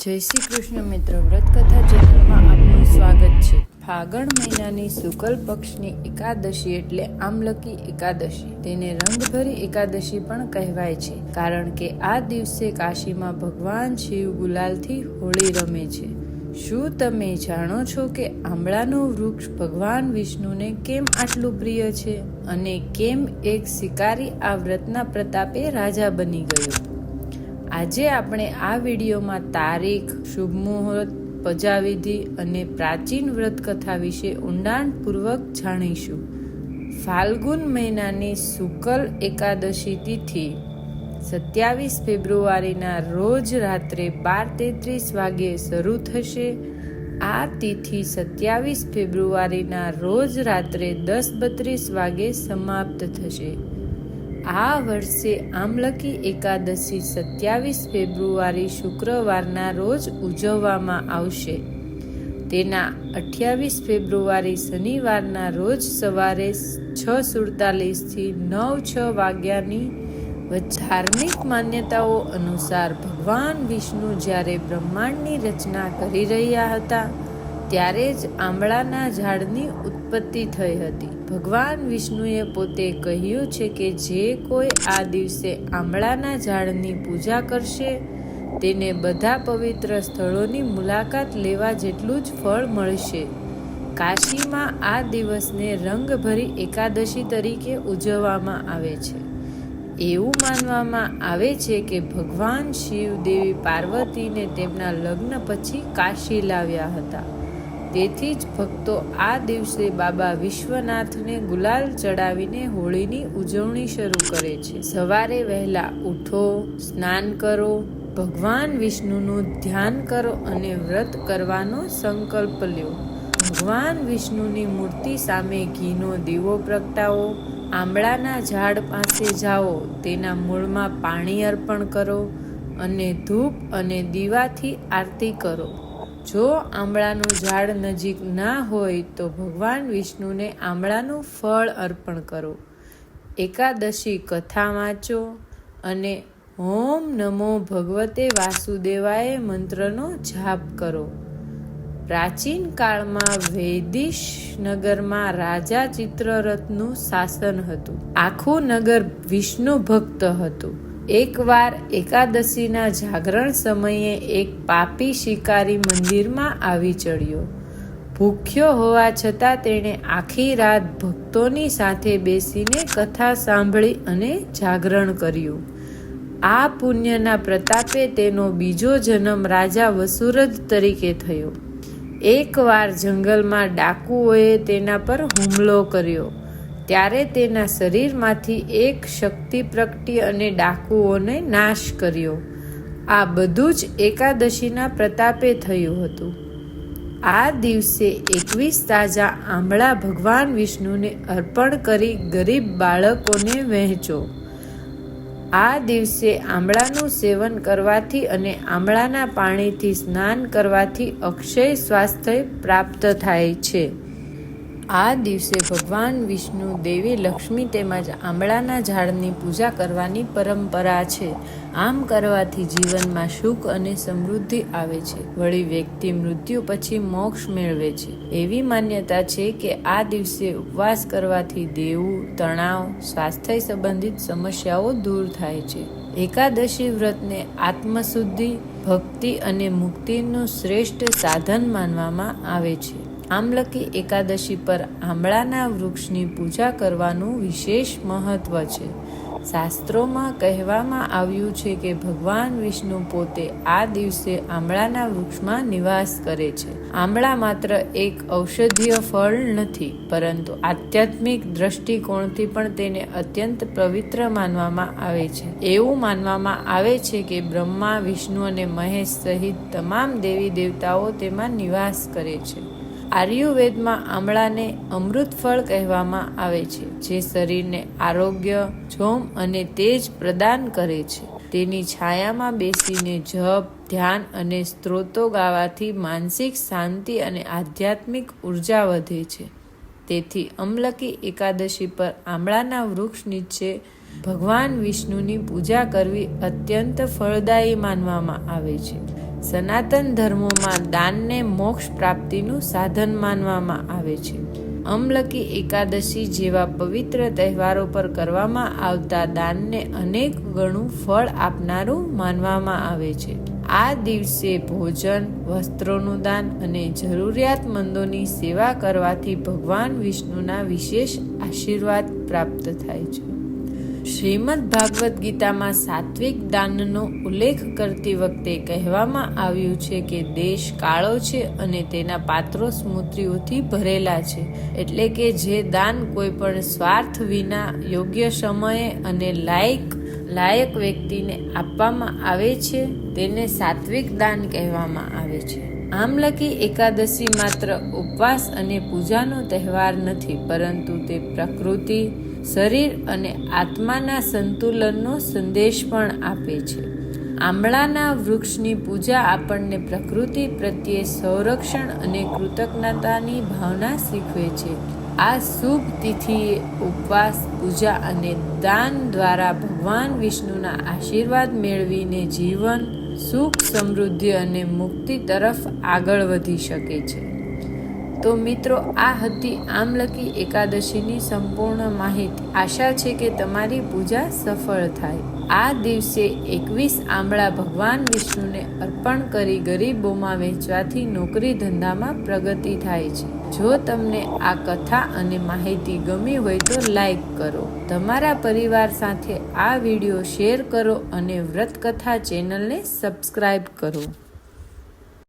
જય શ્રી કૃષ્ણ મિત્રો, વ્રતકથા ચેનલમાં આપનું સ્વાગત છે. ફાગણ મહિનાની શુક્લ પક્ષની એકાદશી એટલે આમલકી એકાદશી. તેને રંગભરી એકાદશી પણ કહેવાય છે, કારણ કે આ દિવસે કાશીમાં ભગવાન શિવ ગુલાલથી હોળી રમે છે. શું તમે જાણો છો કે આંબળાનું વૃક્ષ ભગવાન વિષ્ણુને કેમ આટલું પ્રિય છે અને કેમ એક શિકારી આ વ્રતના પ્રતાપે રાજા બની ગયો? આજે આપણે આ વિડીયોમાં તારીખ, શુભ મુહૂર્ત, પજાવિધિ અને પ્રાચીન વ્રતકથા વિશે ઊંડાણપૂર્વક જાણીશું. ફાલ્ગુન મહિનાની શુક્લ એકાદશી તિથિ 27 ફેબ્રુઆરીના રોજ રાત્રે 12:33 વાગ્યે શરૂ થશે. આ તિથિ 27 ફેબ્રુઆરીના રોજ રાત્રે 10:32 વાગ્યે સમાપ્ત થશે. આ વર્ષે આમલકી એકાદશી 27 ફેબ્રુઆરી શુક્રવારના રોજ ઉજવવામાં આવશે. તેના 28 ફેબ્રુઆરી શનિવારના રોજ સવારે 6:47 થી 9:06 વાગ્યાની વચ્ચે. ધાર્મિક માન્યતાઓ અનુસાર ભગવાન વિષ્ણુ જ્યારે બ્રહ્માંડની રચના કરી રહ્યા હતા ત્યારે જ આંબળાના ઝાડની ઉત્પત્તિ થઈ હતી. ભગવાન વિષ્ણુએ પોતે કહ્યું છે કે જે કોઈ આ દિવસે આંબળાના ઝાડની પૂજા કરશે તેને બધા પવિત્ર સ્થળોની મુલાકાત લેવા જેટલું જ ફળ મળશે. કાશીમાં આ દિવસને રંગભરી એકાદશી તરીકે ઉજવવામાં આવે છે. એવું માનવામાં આવે છે કે ભગવાન શિવ દેવી પાર્વતીને તેમના લગ્ન પછી કાશી લાવ્યા હતા. તેથી જ ભક્તો આ દિવસે બાબા વિશ્વનાથને ગુલાલ ચડાવીને હોળીની ઉજવણી શરૂ કરે છે. સવારે વહેલા ઉઠો, સ્નાન કરો, ભગવાન વિષ્ણુનું ધ્યાન કરો અને વ્રત કરવાનો સંકલ્પ લ્યો. ભગવાન વિષ્ણુની મૂર્તિ સામે ઘીનો દીવો પ્રગટાવો. આંબળાના ઝાડ પાસે જાઓ, તેના મૂળમાં પાણી અર્પણ કરો અને ધૂપ અને દીવાથી આરતી કરો. જો આંબળાનું ઝાડ નજીક ના હોય તો ભગવાન વિષ્ણુને આંબળાનું ફળ અર્પણ કરો. એકાદશી કથા વાંચો અને ઓમ નમો ભગવતે વાસુદેવાય મંત્રનો જાપ કરો. પ્રાચીન કાળમાં વૈદિશ નગરમાં રાજા ચિત્રરથનું શાસન હતું. આખું નગર વિષ્ણુ ભક્ત હતું. એકવાર એકાદશીના જાગરણ સમયે એક પાપી શિકારી મંદિરમાં આવી ચડ્યો. ભૂખ્યો હોવા છતાં તેણે આખી રાત ભક્તોની સાથે બેસીને કથા સાંભળી અને જાગરણ કર્યું. આ પુણ્યના પ્રતાપે તેનો બીજો જન્મ રાજા વસુરજ તરીકે થયો. એકવાર જંગલમાં ડાકુઓએ તેના પર હુમલો કર્યો. ત્યારે તેના શરીરમાંથી એક શક્તિ પ્રગટી અને ડાકુઓને નાશ કર્યો. આ બધું જ એકાદશીના પ્રતાપે થયું હતું. આ દિવસે 21 તાજા આંબળા ભગવાન વિષ્ણુને અર્પણ કરી ગરીબ બાળકોને વહેંચો. આ દિવસે આંબળાનું સેવન કરવાથી અને આંબળાના પાણીથી સ્નાન કરવાથી અક્ષય સ્વાસ્થ્ય પ્રાપ્ત થાય છે. આ દિવસે ભગવાન વિષ્ણુ, દેવી લક્ષ્મી તેમજ આંબળાના ઝાડની પૂજા કરવાની પરંપરા છે. આમ કરવાથી જીવનમાં સુખ અને સમૃદ્ધિ આવે છે. વળી વ્યક્તિ મૃત્યુ પછી મોક્ષ મેળવે છે. એવી માન્યતા છે કે આ દિવસે ઉપવાસ કરવાથી દેવું, તણાવ, સ્વાસ્થ્ય સંબંધિત સમસ્યાઓ દૂર થાય છે. એકાદશી વ્રતને આત્મશુદ્ધિ, ભક્તિ અને મુક્તિનું શ્રેષ્ઠ સાધન માનવામાં આવે છે. આમલકી એકાદશી પર આંબળાના વૃક્ષની પૂજા કરવાનું વિશેષ મહત્વ છે. શાસ્ત્રોમાં કહેવામાં આવ્યું છે કે ભગવાન વિષ્ણુ પોતે આ દિવસે આંબળાના વૃક્ષમાં નિવાસ કરે છે. આંબળા માત્ર એક ઔષધીય ફળ નથી, પરંતુ આધ્યાત્મિક દ્રષ્ટિકોણથી પણ તેને અત્યંત પવિત્ર માનવામાં આવે છે. એવું માનવામાં આવે છે કે બ્રહ્મા, વિષ્ણુ અને મહેશ સહિત તમામ દેવી દેવતાઓ તેમાં નિવાસ કરે છે. આયુર્વેદમાં આંબળાને અમૃત ફળ કહેવામાં આવે છે, જે શરીરને આરોગ્ય, જોમ અને તેજ પ્રદાન કરે છે. તેની છાયામાં બેસીને જપ, ધ્યાન અને સ્તોત્રો ગાવાથી માનસિક શાંતિ અને આધ્યાત્મિક ઉર્જા વધે છે. તેથી આમલકી એકાદશી પર આંબળાના વૃક્ષ નીચે ભગવાન વિષ્ણુની પૂજા કરવી અત્યંત ફળદાયી માનવામાં આવે છે. સનાતન ધર્મોમાં દાનને મોક્ષ પ્રાપ્તિનું સાધન માનવામાં આવે છે. અમલકી એકાદશી જેવા પવિત્ર તહેવારો પર કરવામાં આવતા દાનને અનેક ગણું ફળ આપનારું માનવામાં આવે છે. આ દિવસે ભોજન, વસ્ત્રોનું દાન અને જરૂરિયાતમંદોની સેવા કરવાથી ભગવાન વિષ્ણુના વિશેષ આશીર્વાદ પ્રાપ્ત થાય છે. શ્રીમદ ભાગવદ્ ગીતામાં સાત્વિક દાનનો ઉલ્લેખ કરતી વખતે કહેવામાં આવ્યું છે કે દેશ કાળો છે અને તેના પાત્રો સ્મૃતિઓથી ભરેલા છે. એટલે કે જે દાન કોઈ પણ સ્વાર્થ વિના યોગ્ય સમયે અને લાયક વ્યક્તિને આપવામાં આવે છે તેને સાત્વિક દાન કહેવામાં આવે છે. આમલકી એકાદશી માત્ર ઉપવાસ અને પૂજાનો તહેવાર નથી, પરંતુ તે પ્રકૃતિ, શરીર અને આત્માના સંતુલનનો સંદેશ પણ આપે છે. આંબળાના વૃક્ષની પૂજા આપણને પ્રકૃતિ પ્રત્યે સંરક્ષણ અને કૃતજ્ઞતાની ભાવના શીખવે છે. આ શુભ તિથિએ ઉપવાસ, પૂજા અને દાન દ્વારા ભગવાન વિષ્ણુના આશીર્વાદ મેળવીને જીવન સુખ, સમૃદ્ધિ અને મુક્તિ તરફ આગળ વધી શકે છે. તો મિત્રો, આ હતી આમલકી એકાદશીની સંપૂર્ણ માહિતી. આશા છે કે તમારી પૂજા સફળ થાય. આ દિવસે 21 આંબળા ભગવાન વિષ્ણુને અર્પણ કરી ગરીબોમાં વહેંચવાથી નોકરી ધંધામાં પ્રગતિ થાય છે. જો તમને આ કથા અને માહિતી ગમી હોય તો લાઈક કરો, તમારા પરિવાર સાથે આ વિડીયો શેર કરો અને વ્રતકથા ચેનલને સબસ્ક્રાઈબ કરો.